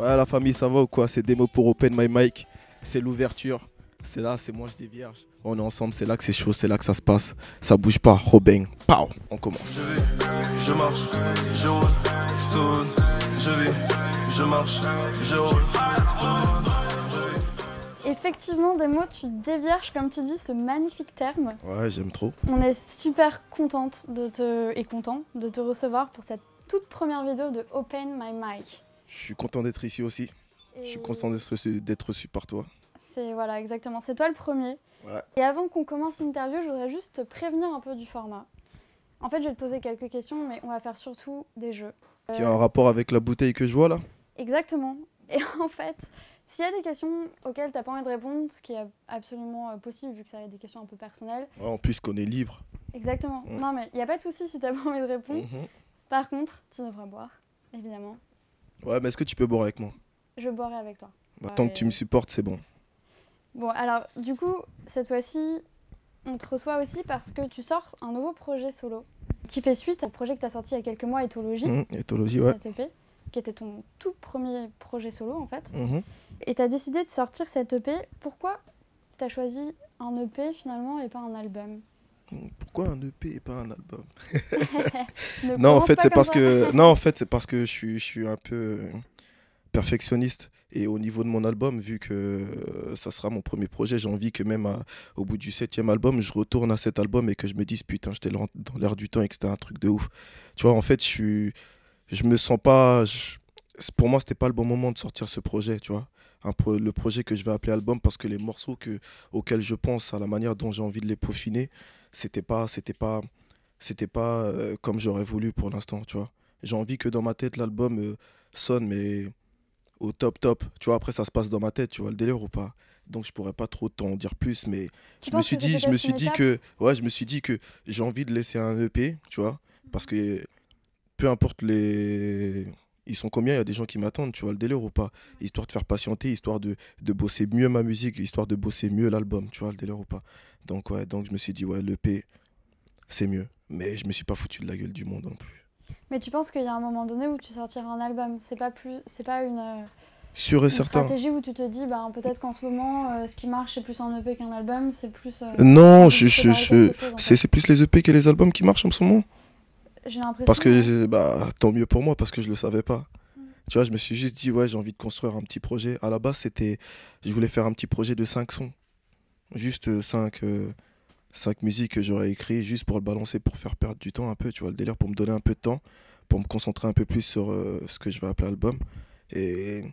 Ouais, la famille, ça va ou quoi? C'est démo pour Open My Mic. C'est l'ouverture. C'est là, c'est moi, je des vierges. On est ensemble, c'est là que c'est chaud, c'est là que ça se passe. Ça bouge pas. Robin, pow, on commence. Je vais, je marche, je roule, stone. Je vais, je marche, je roule, stone. Effectivement, Demo, tu dévierges, comme tu dis, ce magnifique terme. Ouais, j'aime trop. On est super contente et content de te recevoir pour cette toute première vidéo de Open My Mic. Je suis content d'être ici aussi. Je suis content d'être reçu par toi. Voilà, exactement. C'est toi le premier. Ouais. Et avant qu'on commence l'interview, je voudrais juste te prévenir un peu du format. En fait, je vais te poser quelques questions, mais on va faire surtout des jeux. Qui a un rapport avec la bouteille que je vois là? Exactement. Et en fait, s'il y a des questions auxquelles tu n'as pas envie de répondre, ce qui est absolument possible vu que ça a des questions un peu personnelles. Ouais, en plus qu'on est libre. Exactement. Non, mais il n'y a pas de souci si tu n'as pas envie de répondre. Par contre, tu devras boire, évidemment. Ouais, mais est-ce que tu peux boire avec moi? Je boirai avec toi. Bah, tant que tu me supportes, c'est bon. Bon, alors, du coup, cette fois-ci, on te reçoit aussi parce que tu sors un nouveau projet solo qui fait suite au projet que tu as sorti il y a quelques mois, Éthologie. Éthologie, ouais. Cette EP, qui était ton tout premier projet solo, en fait. Mhm. Et tu as décidé de sortir cette EP. Pourquoi tu as choisi un EP, finalement, et pas un album? Pourquoi un EP et pas un album? Ne Non, en commence fait, pas c'est comme parce ça. que non, en fait, c'est parce que je suis un peu perfectionniste et au niveau de mon album, vu que ça sera mon premier projet, j'ai envie que même au bout du 7e album, je retourne à cet album et que je me dise putain, j'étais dans l'air du temps et que c'était un truc de ouf. Tu vois, en fait, je me sens pas pour moi, c'était pas le bon moment de sortir ce projet, tu vois. Le projet que je vais appeler album parce que les morceaux auxquels je pense, à la manière dont j'ai envie de les peaufiner, c'était pas comme j'aurais voulu pour l'instant, tu vois. J'ai envie que dans ma tête, l'album sonne, mais au top, top. Tu vois, après, ça se passe dans ma tête, tu vois, le délire ou pas. Donc, je pourrais pas trop t'en dire plus, mais Tu je me penses suis que c'est dit, peut-être une étape? je me suis dit que j'ai envie de laisser un EP, tu vois, parce que peu importe ils sont combien, il y a des gens qui m'attendent, tu vois, le délire ou pas. Histoire de faire patienter, histoire de bosser mieux ma musique, histoire de bosser mieux l'album, tu vois, le délire ou pas. Donc, ouais, donc je me suis dit, ouais, l'EP, c'est mieux. Mais je me suis pas foutu de la gueule du monde non plus. Mais tu penses qu'il y a un moment donné où tu sortiras un album? C'est pas Sûr et une certain. stratégie où tu te dis, bah, peut-être qu'en ce moment, ce qui marche, c'est plus un EP qu'un album, c'est plus... Non, envie de séparer quelque chose, en fait. c'est plus les EP que les albums qui marchent en ce moment. J'ai l'impression... Parce ouais. que, bah, tant mieux pour moi, parce que je le savais pas. Tu vois, je me suis juste dit, ouais, j'ai envie de construire un petit projet. À la base, je voulais faire un petit projet de 5 sons. Juste 5 musiques que j'aurais écrit juste pour le balancer, pour faire perdre du temps un peu, tu vois, le délire, pour me donner un peu de temps, pour me concentrer un peu plus sur ce que je vais appeler album. Et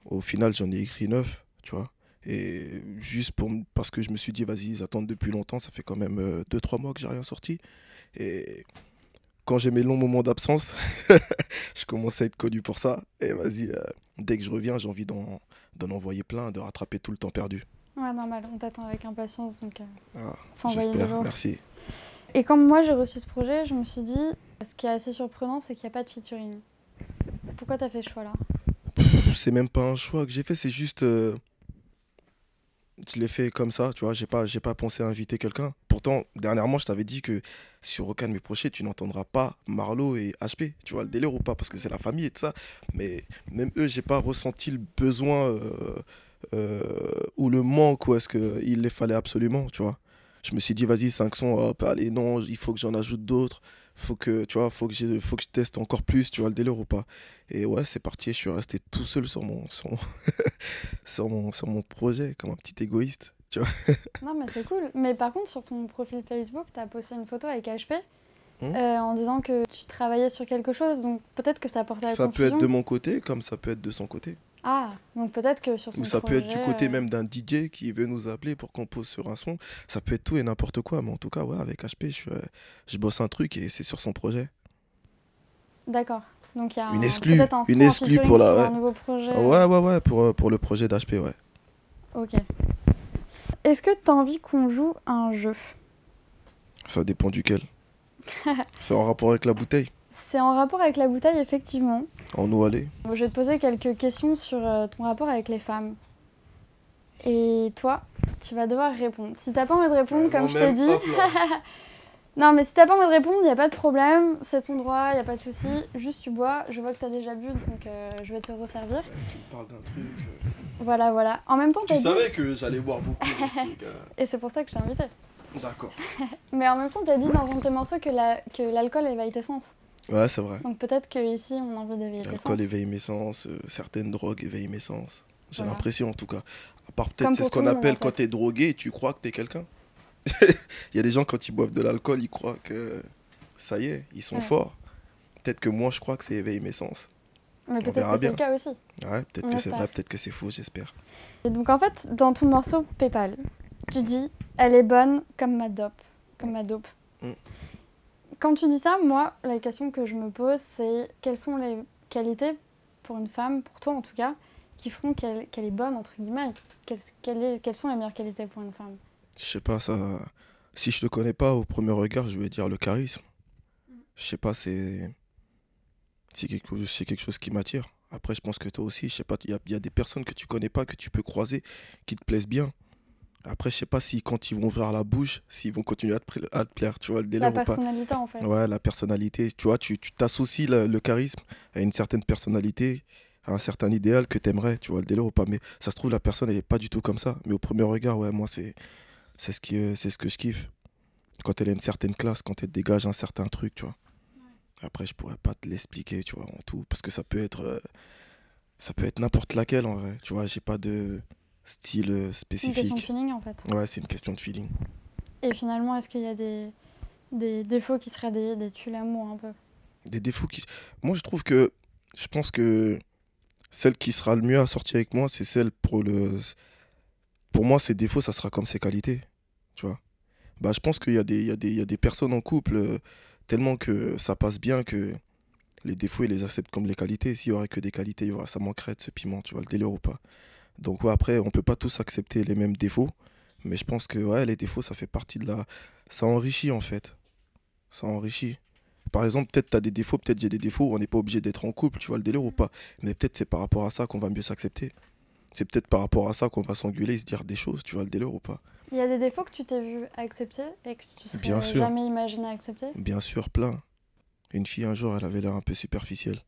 au final, j'en ai écrit 9, tu vois. Et juste parce que je me suis dit, vas-y, ils attendent depuis longtemps, ça fait quand même 2-3 mois que j'ai rien sorti. Et quand j'ai mes longs moments d'absence, je commence à être connu pour ça. Et vas-y, dès que je reviens, j'ai envie d'en envoyer plein, de rattraper tout le temps perdu. Ouais, normal, on t'attend avec impatience, donc faut envoyer J'espère, du lourd. merci. Et quand moi j'ai reçu ce projet, je me suis dit, ce qui est assez surprenant, c'est qu'il n'y a pas de featuring. Pourquoi t'as fait ce choix-là? C'est même pas un choix que j'ai fait, c'est juste... je l'ai fait comme ça, tu vois, j'ai pas pensé à inviter quelqu'un. Pourtant, dernièrement, je t'avais dit que sur aucun de mes projets, tu n'entendras pas Marlo et HP, tu vois, le délire ou pas, parce que c'est la famille et tout ça. Mais même eux, j'ai pas ressenti le besoin ou le manque, ou est-ce qu'il les fallait absolument, tu vois. Je me suis dit, vas-y, 5 sons, hop, allez, non, il faut que j'en ajoute d'autres. Faut que je teste encore plus, tu vois, le délire ou pas. Et ouais, c'est parti, je suis resté tout seul sur sur mon projet, comme un petit égoïste, tu vois. Non, mais c'est cool. Mais par contre, sur ton profil Facebook, t'as posté une photo avec HP en disant que tu travaillais sur quelque chose, donc peut-être que ça a porté à la Ça peut confusion. être de mon côté, comme ça peut être de son côté. Ah, donc peut-être que sur ton Ou ça peut être du projet, côté même d'un DJ qui veut nous appeler pour qu'on pose sur un son. Ça peut être tout et n'importe quoi, mais en tout cas, ouais, avec HP, je bosse un truc et c'est sur son projet. D'accord. Donc il y a Une exclue, peut-être un son une en exclue featuring pour sur la... un nouveau projet. Ouais, pour le projet d'HP, ouais. Ok. Est-ce que t'as envie qu'on joue à un jeu? Ça dépend duquel. C'est en rapport avec la bouteille. C'est en rapport avec la bouteille, effectivement. En eau allée. Je vais te poser quelques questions sur ton rapport avec les femmes. Et toi, tu vas devoir répondre. Si t'as pas envie de répondre, comme je t'ai dit, Non, mais si t'as pas envie de répondre, y a pas de problème. C'est ton droit, y a pas de souci. Juste tu bois. Je vois que t'as déjà bu, donc je vais te resservir. Tu me parles d'un truc. Voilà, voilà. En même temps, Tu t'as dit... savais que j'allais boire beaucoup aussi, gars. Et c'est pour ça que je t'ai invité. D'accord. Mais en même temps, t'as dit dans un de tes morceaux que l'alcool éveille tes sens. Ouais, c'est vrai. Donc peut-être qu'ici, on a envie d'éveiller tes sens. L'alcool éveille mes sens, certaines drogues éveillent mes sens. J'ai Voilà. l'impression en tout cas. À part peut-être, Comme c'est pour ce tout qu'on le monde, appelle en fait. quand t'es drogué, tu crois que t'es quelqu'un. Il y a des gens, quand ils boivent de l'alcool, ils croient que ça y est, ils sont Ouais. forts. Peut-être que moi, je crois que ça éveille mes sens. Mais peut-être verra que c'est bien. le cas aussi. Ouais, peut-être On que c'est espère. vrai, peut-être que c'est faux, j'espère. Et donc en fait, dans ton morceau PayPal, tu dis « Elle est bonne comme ma dope. » Comme ma dope. Mm. Quand tu dis ça, moi, la question que je me pose, c'est quelles sont les qualités pour une femme, pour toi en tout cas, qui feront qu'elle est bonne, entre guillemets. Quelles sont les meilleures qualités pour une femme? Je sais pas, ça. Si je te connais pas au premier regard, je vais dire le charisme. Je sais pas, c'est quelque chose qui m'attire. Après, je pense que toi aussi, je sais pas, il y a des personnes que tu connais pas, que tu peux croiser, qui te plaisent bien. Après, je sais pas si quand ils vont ouvrir la bouche, s'ils vont continuer à te plaire, tu vois, le délire La ou pas. personnalité en fait. Ouais, la personnalité, tu vois, tu t'associes le charisme à une certaine personnalité, à un certain idéal que t'aimerais, tu vois, le délire ou pas. Mais ça se trouve, la personne, elle est pas du tout comme ça. Mais au premier regard, ouais, moi, c'est ce que je kiffe. Quand elle a une certaine classe, quand elle dégage un certain truc, tu vois. Après, je pourrais pas te l'expliquer, tu vois, en tout, parce que ça peut être n'importe laquelle, en vrai. Tu vois, j'ai pas de style C'est une question de spécifique. feeling en fait. Ouais, c'est une question de feeling. Et finalement, est-ce qu'il y a des défauts qui seraient des tue-l'amour un peu? Des défauts qui... Moi, je pense que celle qui sera le mieux à sortir avec moi, c'est celle Pour moi, ses défauts, ça sera comme ses qualités, tu vois. Bah, je pense qu'il y a il y a des personnes en couple, tellement que ça passe bien que les défauts, ils les acceptent comme les qualités. S'il y aurait que des qualités, ça manquerait de ce piment, tu vois, le délire ou pas. Donc, ouais, après, on peut pas tous accepter les mêmes défauts, mais je pense que, ouais, les défauts, ça fait partie de la... Ça enrichit, en fait. Ça enrichit. Par exemple, peut-être tu as des défauts, peut-être j'ai des défauts, on n'est pas obligé d'être en couple, tu vois le délire ou pas. Mais peut-être c'est par rapport à ça qu'on va mieux s'accepter. C'est peut-être par rapport à ça qu'on va s'engueuler et se dire des choses, tu vois le délire ou pas. Il y a des défauts que tu t'es vu accepter et que tu Bien serais sûr. jamais imaginé accepter? Bien sûr, plein. Une fille, un jour, elle avait l'air un peu superficielle.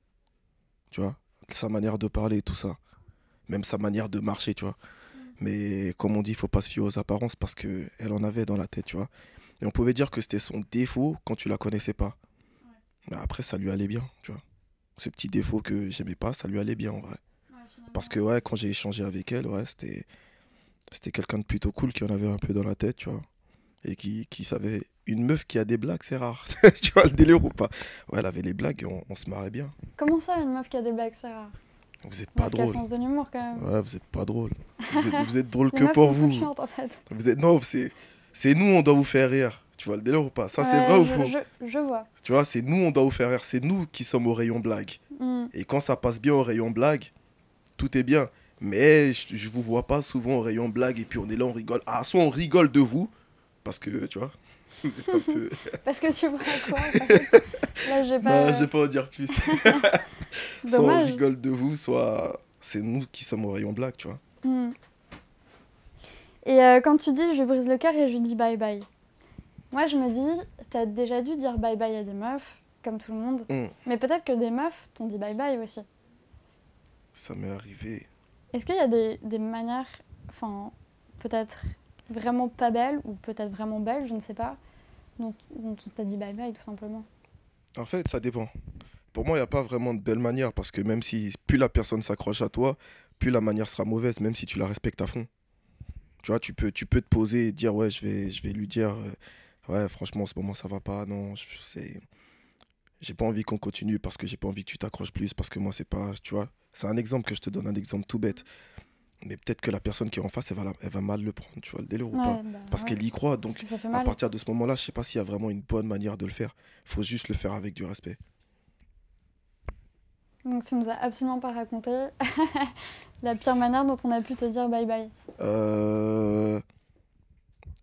Tu vois, sa manière de parler et tout ça. Même sa manière de marcher, tu vois. Mais comme on dit, il faut pas se fier aux apparences parce qu'elle en avait dans la tête, tu vois. Et on pouvait dire que c'était son défaut quand tu la connaissais pas. Mais après, ça lui allait bien, tu vois. Ce petit défaut que j'aimais pas, ça lui allait bien en vrai. Parce que ouais, quand j'ai échangé avec elle, ouais, c'était quelqu'un de plutôt cool qui en avait un peu dans la tête, tu vois. Et qui savait... Une meuf qui a des blagues, c'est rare. Tu vois le délire ou pas? Ouais, elle avait les blagues et on se marrait bien. Comment ça, une meuf qui a des blagues, c'est rare? Vous êtes Une pas meuf qui a le drôle. sens de l'humour quand même. Ouais, vous êtes pas drôle. Vous êtes drôle Les que meufs pour sont vous. plus chiantes en fait. Non, c'est nous, on doit vous faire rire. Tu vois le délire ou pas? Ça, c'est Ouais, vrai ou faux? je vois. Tu vois, c'est nous, on doit vous faire rire. C'est nous qui sommes au rayon blague. Hmm. Et quand ça passe bien au rayon blague, tout est bien. Mais je vous vois pas souvent au rayon blague et puis on est là, on rigole. Ah, soit on rigole de vous, parce que, tu vois, vous êtes un peu... Parce que tu vois quoi en fait? Là, j'ai pas... Non, je vais pas en dire plus. Soit on Dommage. rigole de vous, soit c'est nous qui sommes au rayon blague, tu vois. Hmm. Et quand tu dis je lui brise le cœur et je lui dis bye bye, moi je me dis, t'as déjà dû dire bye bye à des meufs, comme tout le monde, mais peut-être que des meufs t'ont dit bye bye aussi. Ça m'est arrivé. Est-ce qu'il y a des manières, enfin, peut-être vraiment pas belles ou peut-être vraiment belles, je ne sais pas, dont on t'a dit bye bye tout simplement? En fait, ça dépend. Pour moi, il n'y a pas vraiment de belle manière parce que même si plus la personne s'accroche à toi, plus la manière sera mauvaise, même si tu la respectes à fond. Tu vois, tu peux te poser et dire, ouais, je vais lui dire, ouais, franchement, en ce moment, ça va pas, non, j'ai pas envie qu'on continue parce que j'ai pas envie que tu t'accroches plus, parce que moi, c'est pas, tu vois, c'est un exemple que je te donne, un exemple tout bête. Mais peut-être que la personne qui est en face, elle va mal le prendre, tu vois, le délire ou pas. Bah, Parce ouais, qu'elle y croit, donc parce que ça fait à mal. partir de ce moment-là, je sais pas s'il y a vraiment une bonne manière de le faire. Il faut juste le faire avec du respect. Donc tu nous as absolument pas raconté la pire manière dont on a pu te dire bye bye.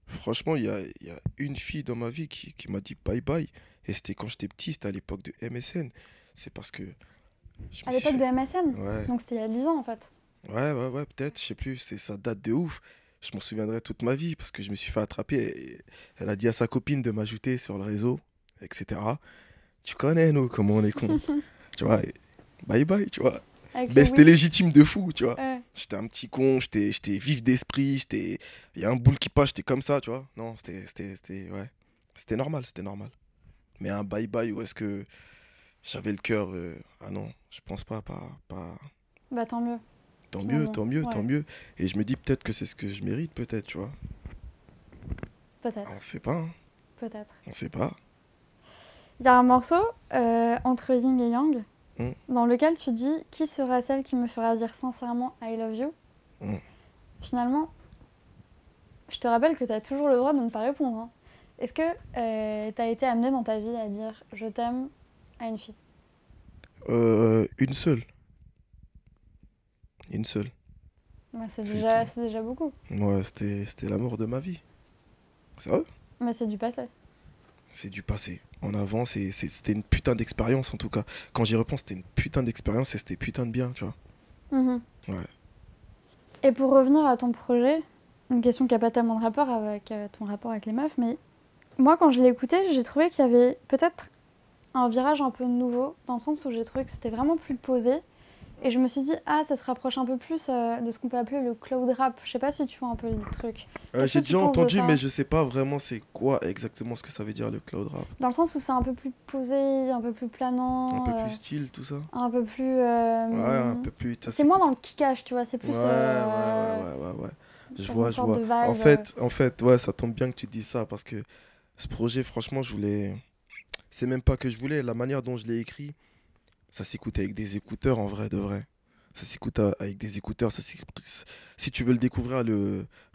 Franchement, il y a une fille dans ma vie qui m'a dit bye bye. Et c'était quand j'étais petit, c'était à l'époque de MSN. C'est parce que... À l'époque de MSN? Ouais. Donc c'était il y a 10 ans en fait. Ouais, peut-être, je sais plus. Ça date de ouf. je m'en souviendrai toute ma vie parce que je me suis fait attraper. Et elle a dit à sa copine de m'ajouter sur le réseau, etc. Tu connais, nous, comment on est cons. Tu vois, et bye bye, tu vois. Avec Ben, le c'était oui. légitime de fou, tu vois. Ouais. J'étais un petit con, j'étais vif d'esprit, il y a un boule qui passe, j'étais comme ça, tu vois. Non, ouais. C'était normal, c'était normal. Mais un bye bye, où est-ce que j'avais le cœur ah non, je pense pas. Bah tant mieux. Tant mieux, Finalement, tant mieux, tant ouais. mieux. Et je me dis peut-être que c'est ce que je mérite, peut-être, tu vois. Peut-être, On sait pas, hein. peut-être. On sait pas. Il y a un morceau entre Yin et Yang Mm. dans lequel tu dis « Qui sera celle qui me fera dire sincèrement I love you ?» Mm. Finalement, je te rappelle que tu as toujours le droit de ne pas répondre. Hein. Est-ce que tu as été amené dans ta vie à dire « Je t'aime » à une fille? Une seule. Une seule. Ouais, c'est C'est déjà beaucoup. Ouais, c'était l'amour de ma vie. Sérieux? Mais c'est du passé. C'est du passé. En avant, c'était une putain d'expérience en tout cas. Quand j'y repense, c'était une putain d'expérience et c'était putain de bien, tu vois. Mhm. Ouais. Et pour revenir à ton projet, une question qui n'a pas tellement de rapport avec ton rapport avec les meufs, mais moi quand je l'ai écouté, j'ai trouvé qu'il y avait peut-être un virage un peu nouveau, dans le sens où j'ai trouvé que c'était vraiment plus posé. Et je me suis dit, ah, ça se rapproche un peu plus de ce qu'on peut appeler le cloud rap. Je sais pas si tu vois un peu le truc. Qu'est-ce J'ai que tu déjà penses de entendu, ça? mais je sais pas vraiment c'est quoi exactement ce que ça veut dire le cloud rap. Dans le sens où c'est un peu plus posé, un peu plus planant. Un peu plus style, tout ça. Un peu plus. Ouais, un peu plus. ça C'est moins dans le kickage, tu vois, c'est plus. Ouais. Je sur vois, une je sorte vois. de vibe, En fait, ouais, ça tombe bien que tu dises ça parce que ce projet, franchement, je voulais. C'est même pas que je voulais, la manière dont je l'ai écrit, ça s'écoute avec des écouteurs en vrai de vrai. Ça s'écoute avec des écouteurs. Si tu veux le découvrir,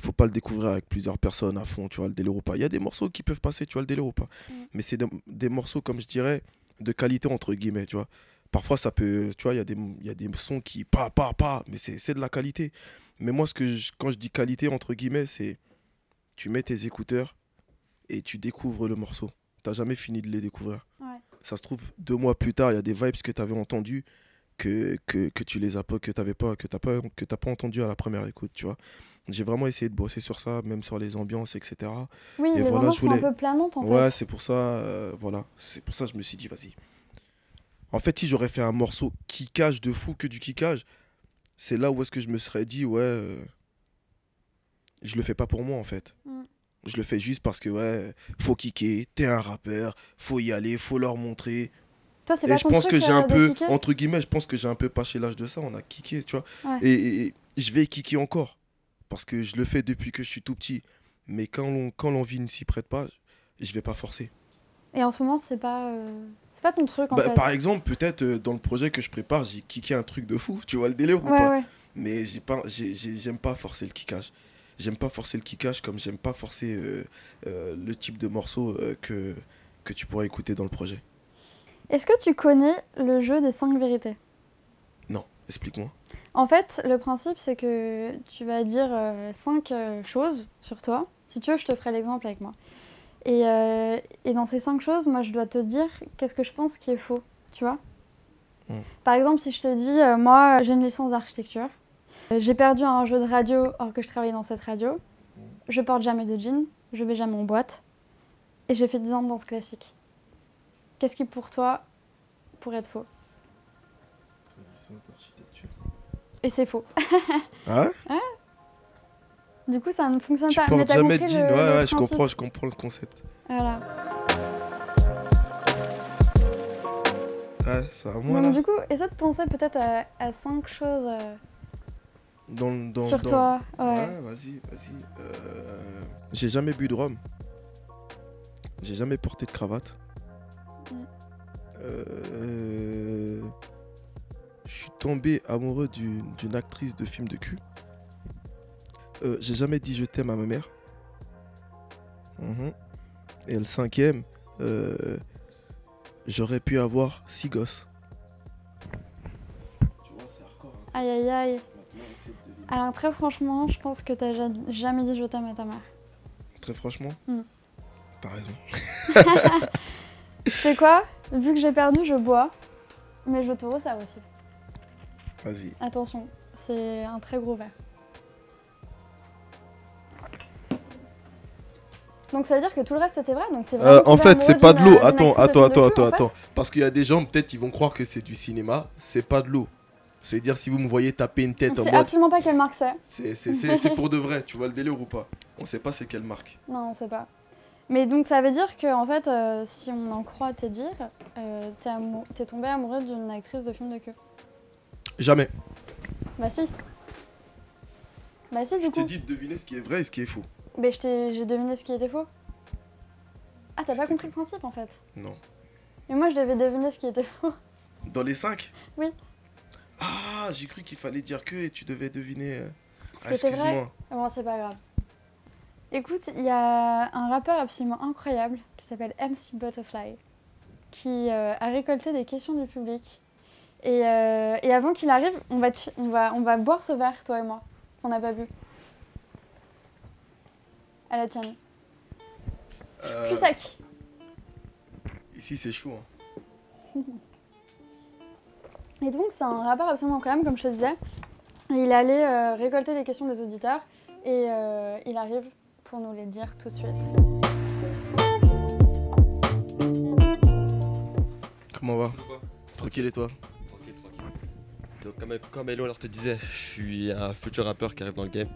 faut pas le découvrir avec plusieurs personnes à fond, tu vois, le délire ou pas. Il y a des morceaux qui peuvent passer, tu vois, le délire ou pas. Mais c'est des morceaux, comme je dirais, de qualité entre guillemets, tu vois. Parfois, ça peut, tu vois, il y a des sons qui, pas, mais c'est de la qualité. Mais moi, quand je dis qualité, entre guillemets, c'est tu mets tes écouteurs et tu découvres le morceau. T'as jamais fini de les découvrir. Ouais. Ça se trouve, 2 mois plus tard, il y a des vibes que tu avais entendues que tu les as pas, que t'as pas entendu à la première écoute, tu vois. J'ai vraiment essayé de bosser sur ça, même sur les ambiances, etc. Oui, Et les voilà, ambiances sont un peu planantes en Ouais, fait. c'est pour ça, voilà. C'est pour ça que je me suis dit, vas-y. En fait, si j'aurais fait un morceau kickage de fou, que du kickage, c'est là où est-ce que je me serais dit, ouais, je le fais pas pour moi, en fait. Mm. Je le fais juste parce que, ouais, faut kicker, t'es un rappeur, faut y aller, faut leur montrer. Toi, c'est Et pas je ton pense truc que j'ai un de peu, kicker? entre guillemets, je pense que j'ai un peu passé l'âge de ça, on a kické, tu vois. Ouais. Et je vais kicker encore, parce que je le fais depuis que je suis tout petit. Mais quand l'envie ne s'y prête pas, je vais pas forcer. Et en ce moment, c'est pas ton truc en Bah, fait. par exemple, peut-être dans le projet que je prépare, j'ai kické un truc de fou, tu vois le délire ou Ouais, pas? ouais. Mais j'aime pas forcer le kickage. J'aime pas forcer le kickage comme j'aime pas forcer le type de morceau que tu pourras écouter dans le projet. Est-ce que tu connais le jeu des 5 vérités? Non, explique-moi. En fait, le principe, c'est que tu vas dire 5 choses sur toi. Si tu veux, je te ferai l'exemple avec moi. Et dans ces 5 choses, moi, je dois te dire qu'est-ce que je pense qui est faux, tu vois. Par exemple, si je te dis, moi, j'ai une licence d'architecture, j'ai perdu un jeu de radio alors que je travaillais dans cette radio, je porte jamais de jean, je vais jamais en boîte, et j'ai fait 10 ans de danse classique. Qu'est-ce qui, pour toi, pourrait être faux? Et c'est faux. Ah ouais? Ouais. Du coup, ça ne fonctionne Tu pas. Mais portes t'as jamais de compris jean, le ouais, je principe. comprends le concept. Voilà. Ouais, c'est à moi Donc là. du coup, essaie de penser peut-être à 5 choses sur Dans... toi. Ouais. Ouais, vas-y. J'ai jamais bu de rhum. J'ai jamais porté de cravate. Je suis tombé amoureux d'une actrice de film de cul. J'ai jamais dit je t'aime à ma mère. Et le 5e, j'aurais pu avoir 6 gosses. Tu vois, c'est hardcore. Hein. Aïe aïe aïe. Alors très franchement, je pense que t'as jamais dit je t'aime à ta mère. Très franchement, t'as raison. Tu sais quoi? Vu que j'ai perdu, je bois. Mais je te resserre aussi. Vas-y. Attention, c'est un très gros verre. Donc ça veut dire que tout le reste c'était vrai. Donc t'es vraiment En tombé fait, c'est amoureux pas de l'eau. d'une Attends, actrice de film de cul, en fait. attends. Parce qu'il y a des gens, peut-être, ils vont croire que c'est du cinéma. C'est pas de l'eau. C'est-à-dire, si vous me voyez taper une tête On en sait mode. absolument pas quelle marque c'est. C'est pour de vrai. Tu vois le délire ou pas? On sait pas c'est quelle marque. Non, on sait pas. Mais donc ça veut dire que en fait, si on en croit tes dires, t'es tombé amoureux d'une actrice de film de cul. Jamais. Bah si. Bah si du Je t'ai coup. dit de deviner ce qui est vrai et ce qui est faux. Mais j'ai deviné ce qui était faux. Ah t'as pas C'était compris le principe en fait. Non. Mais moi je devais deviner ce qui était faux. Dans les 5? Oui. Ah, j'ai cru qu'il fallait dire que et tu devais deviner. Ce qui était vrai. Excuse-moi. Bon c'est pas grave. Écoute, il y a un rappeur absolument incroyable qui s'appelle MC Butterfly qui a récolté des questions du public. Et avant qu'il arrive, on va boire ce verre, toi et moi, qu'on n'a pas bu. À la tienne. Plus sec. Ici, c'est chaud. Hein. Et donc, c'est un rappeur absolument incroyable, comme je te disais. Et il est allé récolter les questions des auditeurs et il arrive pour nous les dire tout de suite. Comment va? Tranquille et toi? Tranquille, tranquille. Donc, comme Elon te disait, je suis un futur rappeur qui arrive dans le game.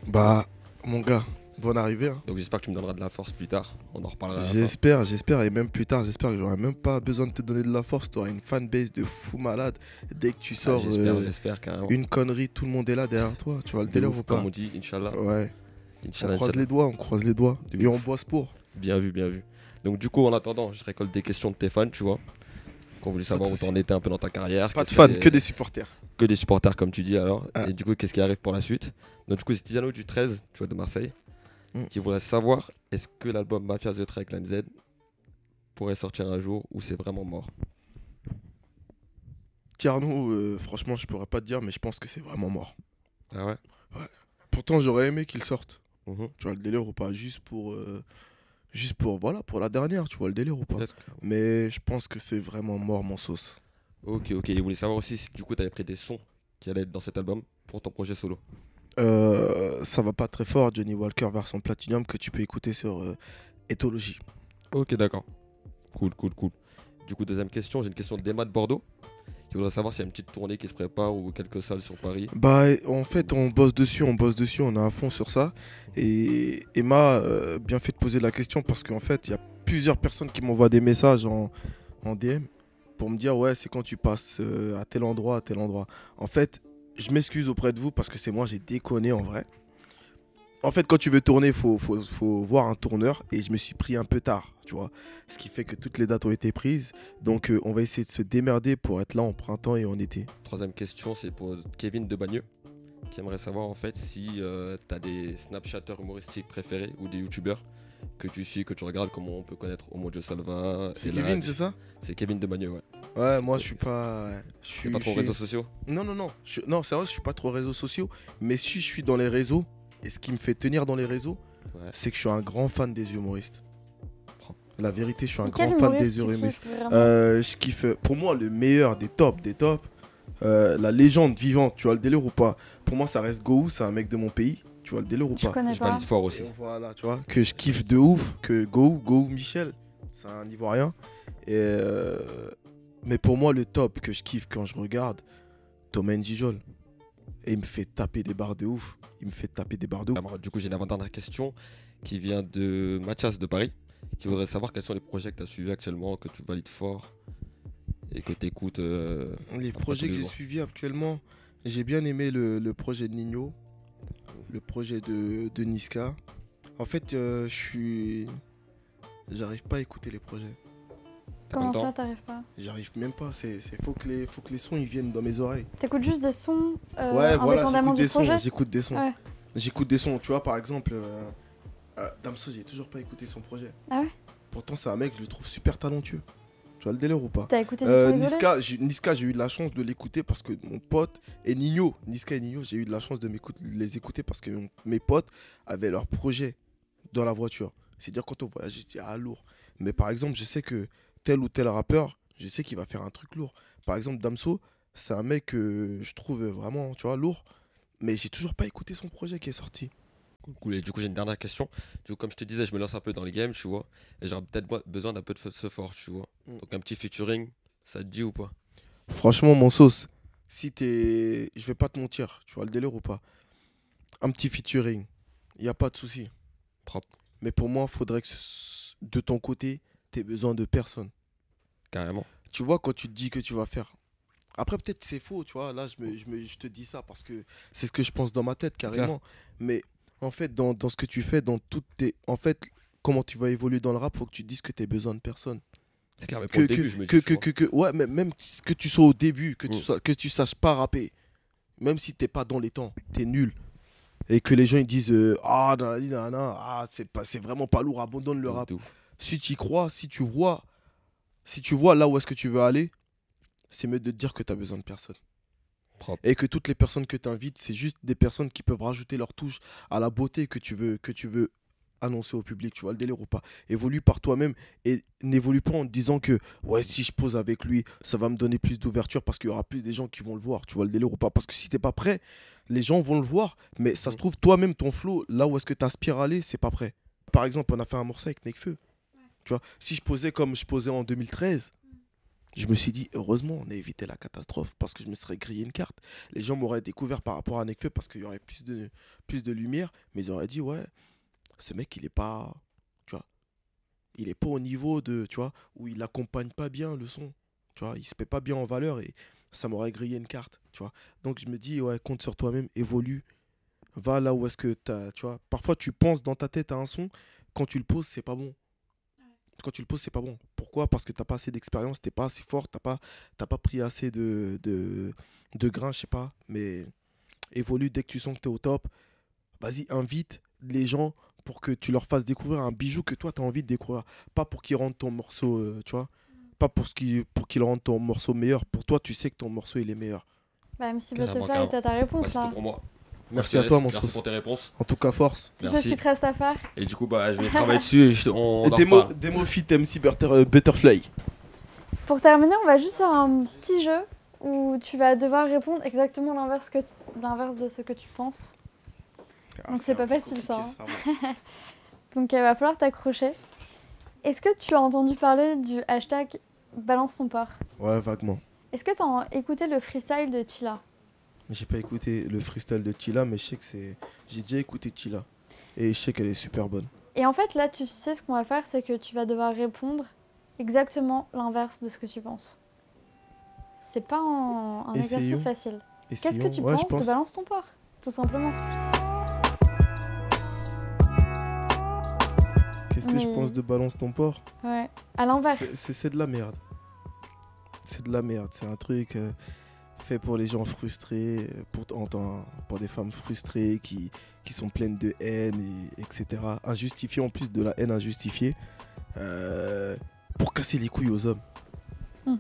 Bah, mon gars, bonne arrivée. Hein. Donc j'espère que tu me donneras de la force plus tard. On en reparlera. J'espère, et même plus tard, j'espère que j'aurai même pas besoin de te donner de la force. Tu auras une fanbase de fou malade. Dès que tu sors J'espère carrément. une connerie, tout le monde est là derrière toi. Tu vois le délire ou pas? Comme on dit, Inch'Allah. Ouais. Inch'Allah, On croise Inch'Allah. les doigts, on croise les doigts. De Et ouf. on bosse pour. Bien vu, bien vu. Donc du coup, en attendant, je récolte des questions de tes fans, tu vois. Qu'on voulait savoir où t'en étais un peu dans ta carrière. Pas de fans, que des supporters. Que des supporters, comme tu dis alors. Ah. Et du coup, qu'est-ce qui arrive pour la suite? Donc du coup, c'est Tiziano du 13, tu vois, de Marseille, Mm. qui voudrait savoir est-ce que l'album Mafia The Track avec l'AMZ pourrait sortir un jour ou c'est vraiment mort? Tierno, franchement, je pourrais pas te dire, mais je pense que c'est vraiment mort. Ah ouais? Pourtant, j'aurais aimé qu'il sorte. Mhm. Tu vois le délire ou pas? Juste pour, voilà, pour la dernière, tu vois le délire ou pas? Presque. Mais je pense que c'est vraiment mort, mon sauce. Ok, ok. Et vous voulez savoir aussi si du coup tu avais pris des sons qui allaient être dans cet album pour ton projet solo. Ça va pas très fort, Johnny Walker version Platinum, que tu peux écouter sur Ethologie. Ok, d'accord. Cool, cool, cool. Du coup, deuxième question, j'ai une question d'Emma de Bordeaux qui voudrait savoir s'il y a une petite tournée qui se prépare ou quelques salles sur Paris. Bah, en fait, on bosse dessus, on est à fond sur ça. Et Emma, bien fait de poser la question parce qu'en fait, il y a plusieurs personnes qui m'envoient des messages en DM pour me dire, ouais, c'est quand tu passes à tel endroit, à tel endroit. En fait, je m'excuse auprès de vous parce que c'est moi, j'ai déconné en vrai. En fait, quand tu veux tourner, faut voir un tourneur et je me suis pris un peu tard, tu vois. Ce qui fait que toutes les dates ont été prises. Donc, on va essayer de se démerder pour être là en printemps et en été. Troisième question, c'est pour Kevin de Bagneux qui aimerait savoir en fait si tu as des Snapchatters humoristiques préférés ou des YouTubeurs que tu suis, que tu regardes, comme on peut connaître Omojo Salva. C'est Elad. Kevin, c'est ça? C'est Kevin de Bagneux, ouais. Ouais, moi, je suis pas... T'es pas trop réseaux sociaux? Non, non, c'est vrai, je suis pas trop réseaux sociaux. Mais si je suis dans les réseaux, et ce qui me fait tenir dans les réseaux, Ouais. c'est que je suis un grand fan des humoristes. La vérité, je suis un Quel grand fan humoriste des tu humoristes. kiffes vraiment Je kiffe, pour moi, le meilleur des tops, la légende vivante, tu vois le délire ou pas? Pour moi, ça reste Gou, c'est un mec de mon pays, tu vois le délire ou Je pas? connais Je pas. valide fort aussi. Et voilà, tu vois, que je kiffe de ouf, que Gou Michel, c'est un Ivoirien. Et mais pour moi, le top que je kiffe quand je regarde, Thomas Njijol. Et il me fait taper des barres de ouf. Alors, du coup, j'ai une avant-dernière question qui vient de Mathias de Paris qui voudrait savoir quels sont les projets que tu as suivis actuellement, que tu valides fort et que tu écoutes. Les projets tous que les j'ai jours. suivis actuellement, j'ai bien aimé le projet de Nino, le projet de Niska. En fait, j'arrive pas à écouter les projets. T'as pas Comment le temps? ça, t'arrives pas? J'arrive même pas. Faut que les sons ils viennent dans mes oreilles. T'écoutes juste des sons Ouais, voilà, indépendamment du projet? j'écoute des sons. Ouais. J'écoute des sons. Tu vois, par exemple, Damso, j'ai toujours pas écouté son projet. Ah ouais? Pourtant, c'est un mec, je le trouve super talentueux. Tu vois le délire ou pas? T'as écouté des sons isolés? Niska, j'ai eu de la chance de l'écouter parce que mon pote et Niska et Nino, j'ai eu de la chance de les écouter parce que mes potes avaient leur projet dans la voiture. C'est-à-dire quand on voyageait, je dis ah lourd. Mais par exemple, je sais que tel ou tel rappeur, je sais qu'il va faire un truc lourd. Par exemple, Damso, c'est un mec que je trouve vraiment, tu vois, lourd. Mais j'ai toujours pas écouté son projet qui est sorti. Cool. Et du coup, j'ai une dernière question. Du coup, comme je te disais, je me lance un peu dans les games, tu vois. Et j'aurais peut-être besoin d'un peu de ce fort, tu vois. Donc, un petit featuring, ça te dit ou pas? Franchement, mon sauce, si t'es. Je vais pas te mentir, tu vois le délire ou pas? Un petit featuring, il n'y a pas de souci. Propre, Mais pour moi, il faudrait que de ton côté, tu aies besoin de personne. carrément. Tu vois, quand tu te dis que tu vas faire. Après, peut-être c'est faux, tu vois. Là, je te dis ça parce que c'est ce que je pense dans ma tête, clair. carrément. Mais en fait, dans ce que tu fais, dans toutes tes. En fait, comment tu vas évoluer dans le rap, faut que tu te dises que tu aies besoin de personne. C'est clair, mais pour le début, je me dis. tu vois. Ouais, mais même que tu sois au début, Mm. que tu saches pas rapper, même si t'es pas dans les temps, t'es nul. Et que les gens ils disent ah, nanani, nanana, ah c'est vraiment pas lourd, abandonne le De ouf, rap. de ouf. Si tu y crois, si tu vois là où est-ce que tu veux aller, c'est mieux de te dire que tu as besoin de personne. Propre. Et que toutes les personnes que tu invites, c'est juste des personnes qui peuvent rajouter leur touche à la beauté que tu veux annoncer au public, tu vois le délire ou pas. Évolue par toi-même et n'évolue pas en te disant que ouais, si je pose avec lui, ça va me donner plus d'ouverture parce qu'il y aura plus des gens qui vont le voir, tu vois le délire ou pas. Parce que si t'es pas prêt, les gens vont le voir, mais ça se trouve toi-même ton flow, là où est-ce que tu aspires à aller, c'est pas prêt. Par exemple, on a fait un morceau avec Nekfeu. Tu vois, si je posais comme je posais en 2013, je me suis dit, heureusement, on a évité la catastrophe parce que je me serais grillé une carte. Les gens m'auraient découvert par rapport à Nekfeu parce qu'il y aurait plus de lumière, mais ils auraient dit, ouais, ce mec, il est pas, tu vois, il est pas au niveau de, tu vois, où il accompagne pas bien le son, tu vois, il se met pas bien en valeur et ça m'aurait grillé une carte, tu vois. Donc je me dis, ouais, compte sur toi-même, évolue, va là où est-ce que t'as, tu vois. Parfois, tu penses dans ta tête à un son, quand tu le poses, c'est pas bon. Quand tu le poses, c'est pas bon. Pourquoi? Parce que t'as pas assez d'expérience, t'es pas assez fort, t'as pas pris assez de grains, je sais pas. Mais évolue dès que tu sens que t'es au top. Vas-y, invite les gens pour que tu leur fasses découvrir un bijou que toi, tu as envie de découvrir. Pas pour qu'ils rendent ton morceau, tu vois. Pas pour qu'ils rendent ton morceau meilleur. Pour toi, tu sais que ton morceau, il est meilleur. Bah, MC Carrément, Butterfly, carrément. t'as ta réponse C'était là. pour moi. Merci à toi, mon Merci sauce. pour tes réponses. En tout cas, force. Tu sais ce Merci. qu'il te reste à faire? Et du coup, bah, je vais travailler dessus et on en Démo, reparle. démo fit MC Butterfly. Pour terminer, on va juste faire un petit jeu où tu vas devoir répondre exactement l'inverse de ce que tu penses. Donc c'est pas facile, ça, hein. Donc il va falloir t'accrocher. Est-ce que tu as entendu parler du hashtag balance ton port? Ouais, vaguement. Est-ce que tu as écouté le freestyle de Chilla? J'ai pas écouté le freestyle de Tila, mais je sais que c'est. J'ai déjà écouté Tila. Et je sais qu'elle est super bonne. Et en fait, là, tu sais ce qu'on va faire, c'est que tu vas devoir répondre exactement l'inverse de ce que tu penses. C'est pas un Essayons. exercice facile. Qu'est-ce que Essayons. tu Ouais, je penses pense. de balance ton port? Tout simplement. Qu'est-ce que je Mais- pense de Balance ton port? Ouais. À l'inverse. C'est de la merde. C'est de la merde. C'est un truc fait pour les gens frustrés, pour des femmes frustrées qui sont pleines de haine, etc. Injustifiées en plus de la haine injustifiée. Pour casser les couilles aux hommes. Tout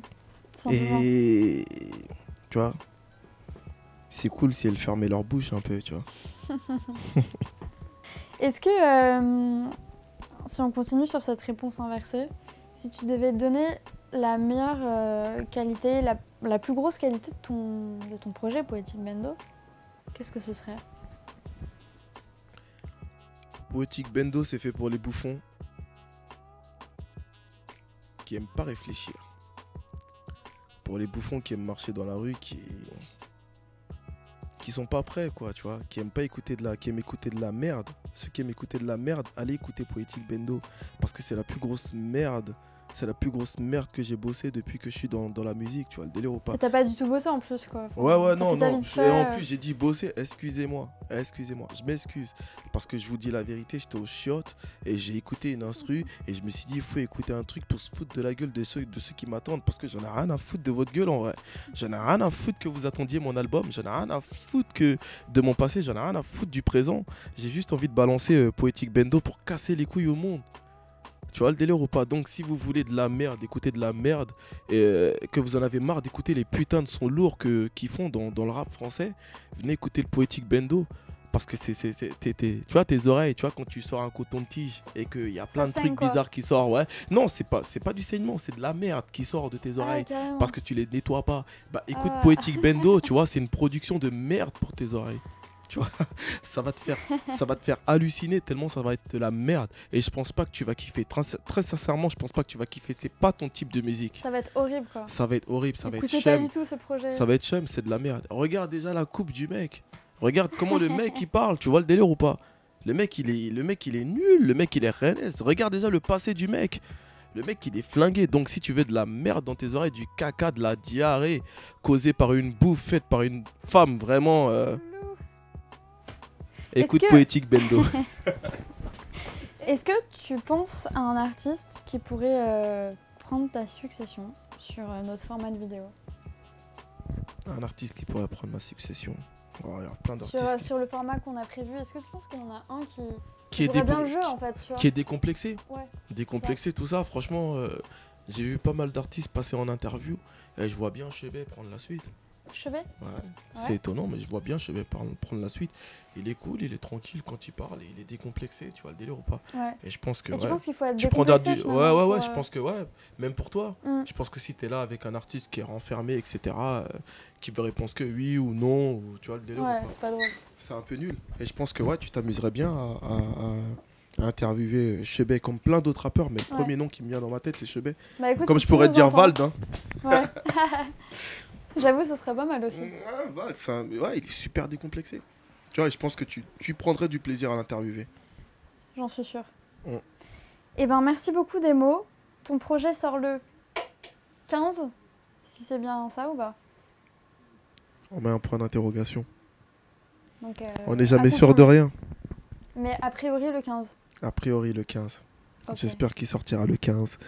simplement. Et tu vois, c'est cool si elles fermaient leur bouche un peu, tu vois. Est-ce que, si on continue sur cette réponse inversée, si tu devais donner la meilleure qualité, la plus grosse qualité de ton projet Poetic Bendo, qu'est-ce que ce serait? Poetic Bendo, c'est fait pour les bouffons qui aiment pas réfléchir. Pour les bouffons qui aiment marcher dans la rue, qui sont pas prêts, quoi, tu vois, qui aiment écouter de la merde. Ceux qui aiment écouter de la merde, allez écouter Poetic Bendo parce que c'est la plus grosse merde. C'est la plus grosse merde que j'ai bossé depuis que je suis dans la musique, tu vois, le délire ou pas. Et t'as pas du tout bossé en plus, quoi. Enfin, Ouais, t'as non, fait ça non. vite Et fait, en plus, j'ai dit bosser. Excusez-moi. Je m'excuse. Parce que je vous dis la vérité, j'étais au chiottes et j'ai écouté une instru et je me suis dit, il faut écouter un truc pour se foutre de la gueule de ceux qui m'attendent. Parce que j'en ai rien à foutre de votre gueule en vrai. J'en ai rien à foutre que vous attendiez mon album. J'en ai rien à foutre de mon passé. J'en ai rien à foutre du présent. J'ai juste envie de balancer Poetic Bendo pour casser les couilles au monde. Tu vois le délire ou pas? Donc si vous voulez de la merde, écoutez de la merde, et que vous en avez marre d'écouter les putains de sons lourds qu'ils font dans le rap français, venez écouter le Poetic Bendo. Parce que tu vois tes oreilles, tu vois quand tu sors un coton de tige et qu'il y a plein de saigne, trucs quoi. bizarres qui sortent, ouais. Non, c'est pas du saignement, c'est de la merde qui sort de tes Ah, oreilles. carrément. Parce que tu les nettoies pas. Bah écoute Ah. Poetic Bendo, tu vois, c'est une production de merde pour tes oreilles. Tu vois, ça va te faire halluciner tellement ça va être de la merde. Et je pense pas que tu vas kiffer. Très sincèrement, je pense pas que tu vas kiffer. C'est pas ton type de musique. Ça va être horrible, quoi. Ça va être horrible, ça va être Écoutez pas chum. du tout ce projet. Ça va être chum, c'est de la merde. Regarde déjà la coupe du mec. Regarde comment le mec il parle. Tu vois le délire ou pas? Le mec il est nul. Le mec il est renaise. Regarde déjà le passé du mec. Le mec il est flingué. Donc si tu veux de la merde dans tes oreilles, du caca, de la diarrhée causée par une bouffe faite par une femme vraiment. Écoute que- Poétique Bendo. Est-ce que tu penses à un artiste qui pourrait prendre ta succession sur notre format de vidéo? Un artiste qui pourrait prendre ma succession. Oh, il y a plein sur, d'artistes sur le format qu'on a prévu, est-ce que tu penses qu'il y en a un qui est pourrait bien dépo- le jeu en fait, tu vois? qui est décomplexé. Ouais. Décomplexé, tout ça. Franchement, j'ai vu pas mal d'artistes passer en interview et je vois bien Chebet prendre la suite. Chevet? Ouais. C'est étonnant, mais je vois bien Chebet prendre la suite. Il est cool, il est tranquille quand il parle, il est décomplexé, tu vois le délire ou pas? Ouais. Et je pense que Et tu ouais. penses qu'il faut être Tu prends décomplexé, ouais, finalement, pour, je pense que ouais, même pour toi. Mm. Je pense que si t'es là avec un artiste qui est renfermé, etc., qui veut répondre que oui ou non, ou, tu vois le délire ou Ouais, pas, c'est pas drôle. c'est un peu nul. Et je pense que ouais, tu t'amuserais bien à interviewer Chebet comme plein d'autres rappeurs, mais le Ouais. premier nom qui me vient dans ma tête, c'est Chebet. Bah, écoute, Comme si je tu pourrais nous te dire entends- Vald, hein. Ouais. J'avoue, ce serait pas mal aussi. Ouais, Vald, ouais, il est super décomplexé. Tu vois, et je pense que tu prendrais du plaisir à l'interviewer. J'en suis sûre. Mm. Eh ben, merci beaucoup Demo. Ton projet sort le 15, si c'est bien ça ou pas? On met un point d'interrogation. Donc, On n'est jamais à sûr de confirmer. rien. Mais a priori le 15. A priori le 15. Ok. J'espère qu'il sortira le 15.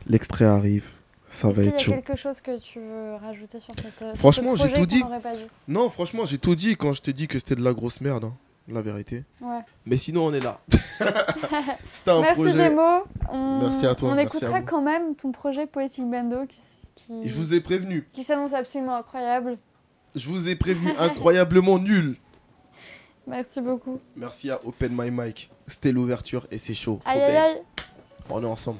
L'extrait arrive. Ça Est-ce va qu'il y être a chaud. quelque chose que tu veux rajouter sur cette Franchement, sur ce j'ai tout projet dit. qu'on n'aurait pas dit? Non, franchement, j'ai tout dit quand je t'ai dit que c'était de la grosse merde, hein, la vérité. Ouais. Mais sinon, on est là. C'était un Merci projet. Demo. Merci à toi, On merci à écoutera vous. quand même ton projet Poetic Bando Et je vous ai prévenu. qui s'annonce absolument incroyable. Je vous ai prévenu incroyablement nul. Merci beaucoup. Merci à Open My Mic. C'était l'ouverture et c'est chaud. Aïe Oh, aïe ben, aïe. On est ensemble.